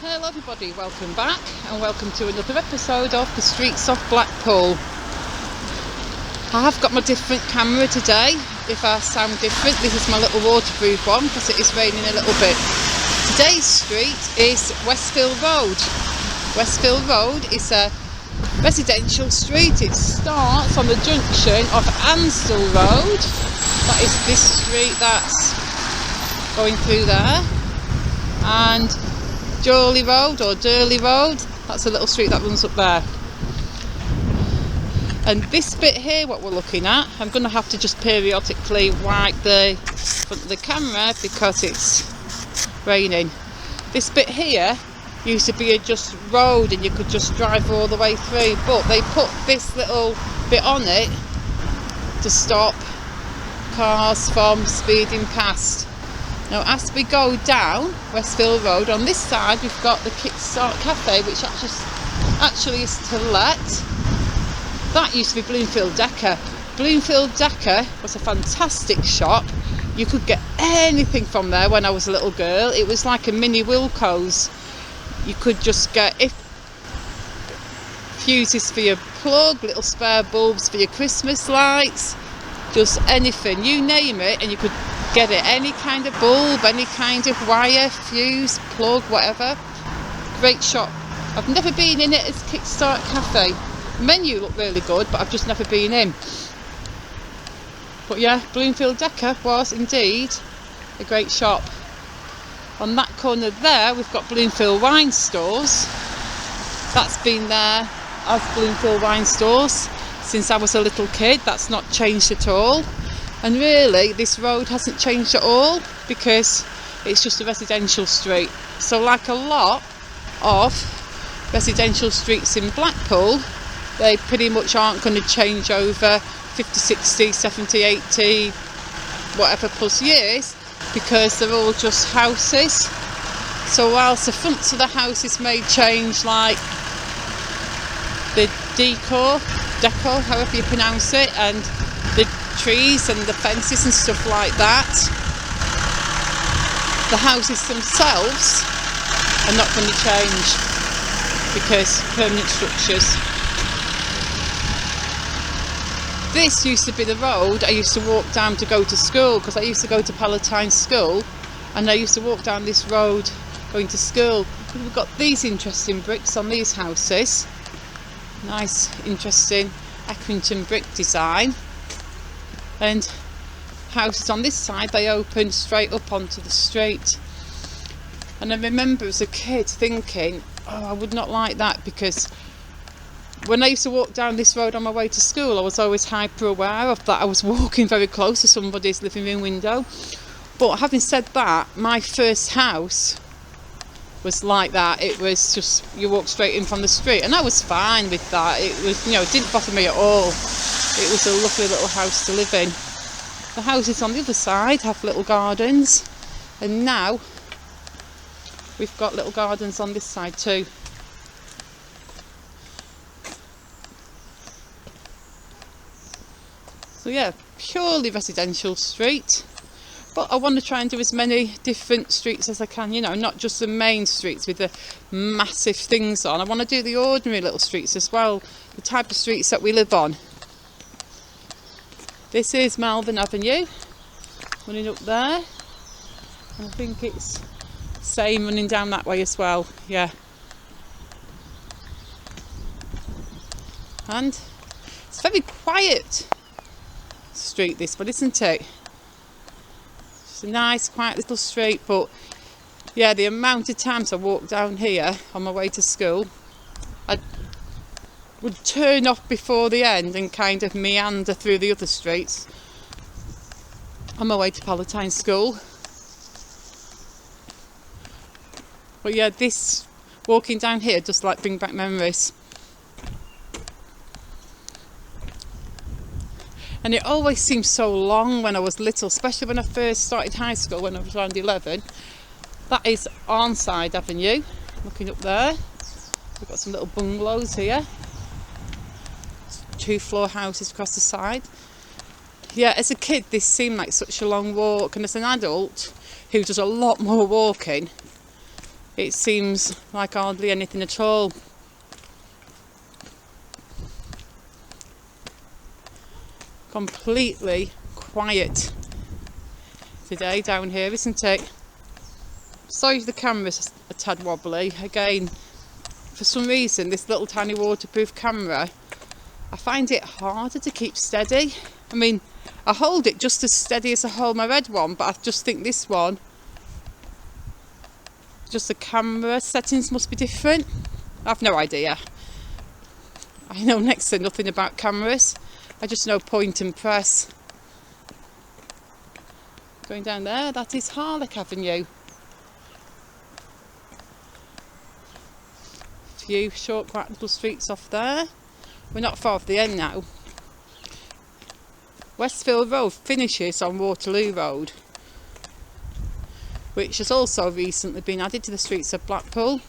Hello everybody, welcome back and welcome to another episode of The Streets of Blackpool. I have got my different camera today. If I sound different, this is my little waterproof one because it is raining a little bit. Today's street is Westfield Road. Westfield Road is a residential street. It starts on the junction of Hazel Road. That is this street that's going through there. And Durley Road or Durley Road, that's a little street that runs up there. And this bit here, what we're looking at, I'm going to have to just periodically wipe the front of the camera because it's raining. This bit here used to be a just road and you could just drive all the way through, but they put this little bit on it to stop cars from speeding past. Now as we go down Westfield Road, on this side we've got the Kickstart Cafe, which actually is to let. That used to be Bloomfield Decker. Bloomfield Decker was a fantastic shop. You could get anything from there when I was a little girl. It was like a mini Wilco's. You could just get fuses for your plug, little spare bulbs for your Christmas lights, just anything, you name it, and you could get it. Any kind of bulb, any kind of wire, fuse, plug, whatever. Great shop. I've never been in it as Kickstart Cafe. The menu looked really good, but I've just never been in. But yeah, Bloomfield Decker was indeed a great shop. On that corner there, we've got Bloomfield Wine Stores. That's been there as Bloomfield Wine Stores since I was a little kid. That's not changed at all. And really, this road hasn't changed at all because it's just a residential street. So like a lot of residential streets in Blackpool, they pretty much aren't going to change over 50, 60, 70, 80, whatever plus years, because they're all just houses. So whilst the fronts of the houses may change, like the decor, however you pronounce it, and the trees and the fences and stuff like that, the houses themselves are not going to change because permanent structures. This used to be the road I used to walk down to go to school, because I used to go to Palatine School and I used to walk down this road going to school. We've got these interesting bricks on these houses. Nice, interesting Accrington brick design. And houses on this side, they open straight up onto the street. And I remember as a kid thinking, oh, I would not like that, because when I used to walk down this road on my way to school, I was always hyper aware of that. I was walking very close to somebody's living room window. But having said that, my first house was like that. It was just, you walk straight in from the street, and I was fine with that. It was, it didn't bother me at all. It was a lovely little house to live in. The houses on the other side have little gardens, and now we've got little gardens on this side too. So yeah, purely residential street. But I want to try and do as many different streets as I can, not just the main streets with the massive things on. I want to do the ordinary little streets as well, the type of streets that we live on. This is Malvern Avenue, running up there. And I think it's same running down that way as well, yeah. And it's a very quiet street, this one, isn't it? It's a nice quiet little street, but yeah, the amount of times I walk down here on my way to school, I would turn off before the end and kind of meander through the other streets on my way to Palatine School. But yeah, this walking down here just like bring back memories. And it always seemed so long when I was little, especially when I first started high school when I was around 11. That is Arnside Avenue, looking up there. We've got some little bungalows here. 2-floor houses across the side. Yeah, as a kid this seemed like such a long walk, and as an adult who does a lot more walking, it seems like hardly anything at all. Completely quiet today down here, isn't it? Sorry if the camera's a tad wobbly. Again, for some reason, this little tiny waterproof camera, I find it harder to keep steady. I mean, I hold it just as steady as I hold my red one, but I just think this one, just the camera settings must be different. I've no idea. I know next to nothing about cameras. I just know point and press. Going down there, that is Harlech Avenue. A few short quiet little streets off there. We're not far off the end now. Westfield Road finishes on Waterloo Road, which has also recently been added to the streets of Blackpool,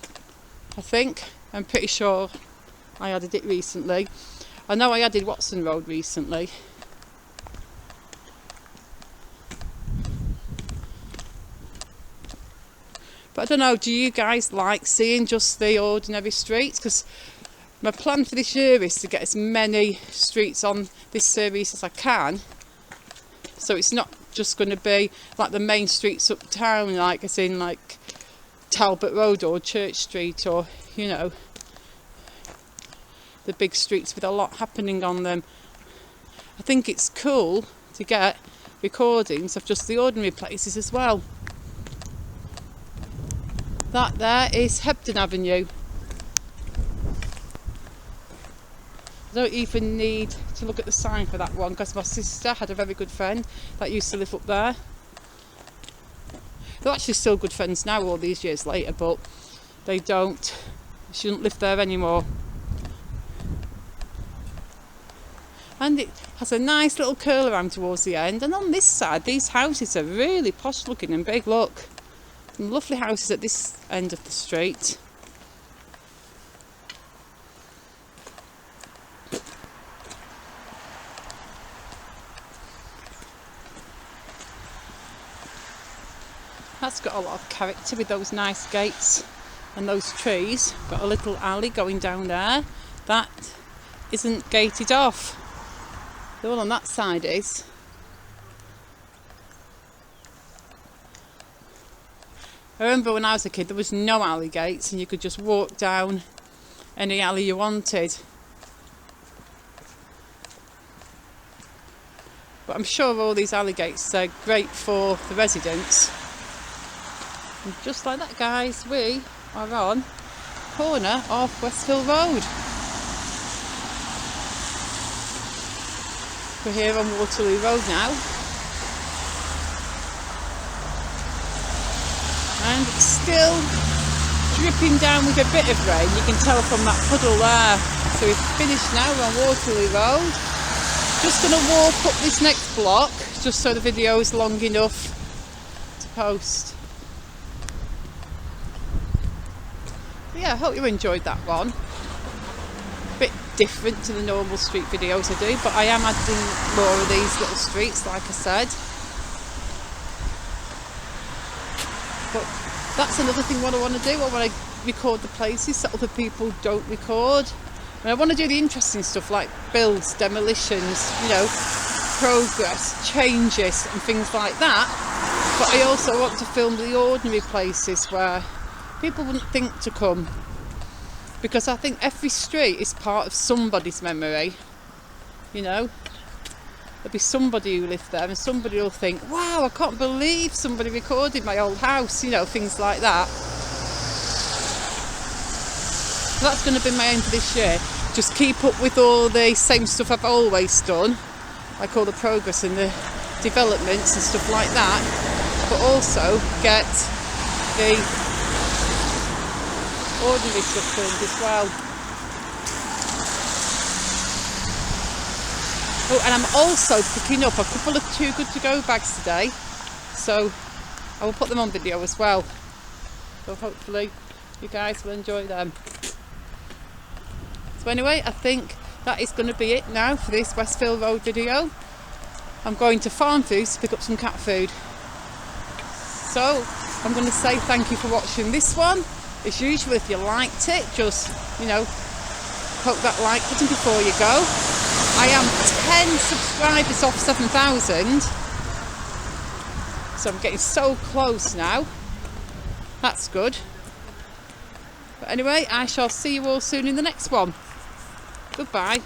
I think. I'm pretty sure I added it recently. I know I added Watson Road recently. But I don't know, do you guys like seeing just the ordinary streets? Because my plan for this year is to get as many streets on this series as I can. So it's not just going to be like the main streets uptown, like as in like Talbot Road or Church Street, or, you know, the big streets with a lot happening on them. I think it's cool to get recordings of just the ordinary places as well. That there is Hebden Avenue. I don't even need to look at the sign for that one, because my sister had a very good friend that used to live up there. They're actually still good friends now, all these years later, but they shouldn't live there anymore. And it has a nice little curl around towards the end, and on this side these houses are really posh looking and big. Look, some lovely houses at this end of the street. That's got a lot of character with those nice gates and those trees. Got a little alley going down there that isn't gated off. The one on that side is. I remember when I was a kid there was no alley gates and you could just walk down any alley you wanted. But I'm sure all these alley gates are great for the residents. And just like that, guys, we are on corner of Westfield Road. We're here on Waterloo Road now. And it's still dripping down with a bit of rain. You can tell from that puddle there. So we've finished now, we're on Waterloo Road. Just going to walk up this next block, just so the video is long enough to post. But yeah, I hope you enjoyed that one. Bit different to the normal street videos I do, but I am adding more of these little streets, like I said. But that's another thing what I want to do. I want to record the places that other people don't record. And I want to do the interesting stuff like builds, demolitions, you know, progress, changes and things like that. But I also want to film the ordinary places where people wouldn't think to come. Because I think every street is part of somebody's memory, you know. There'll be somebody who lived there and somebody will think, wow, I can't believe somebody recorded my old house, you know, things like that. So that's going to be my aim for this year. Just keep up with all the same stuff I've always done, like all the progress and the developments and stuff like that, but also get the ordinary stuff filmed as well. Oh, and I'm also picking up a couple of Too Good To Go bags today, so I will put them on video as well. So hopefully you guys will enjoy them. So anyway, I think that is going to be it now for this Westfield Road video. I'm going to Farm Foods to pick up some cat food. So I'm going to say thank you for watching this one. As usual, if you liked it, just, you know, poke that like button before you go. I am 10 subscribers off 7,000. So I'm getting so close now. That's good. But anyway, I shall see you all soon in the next one. Goodbye.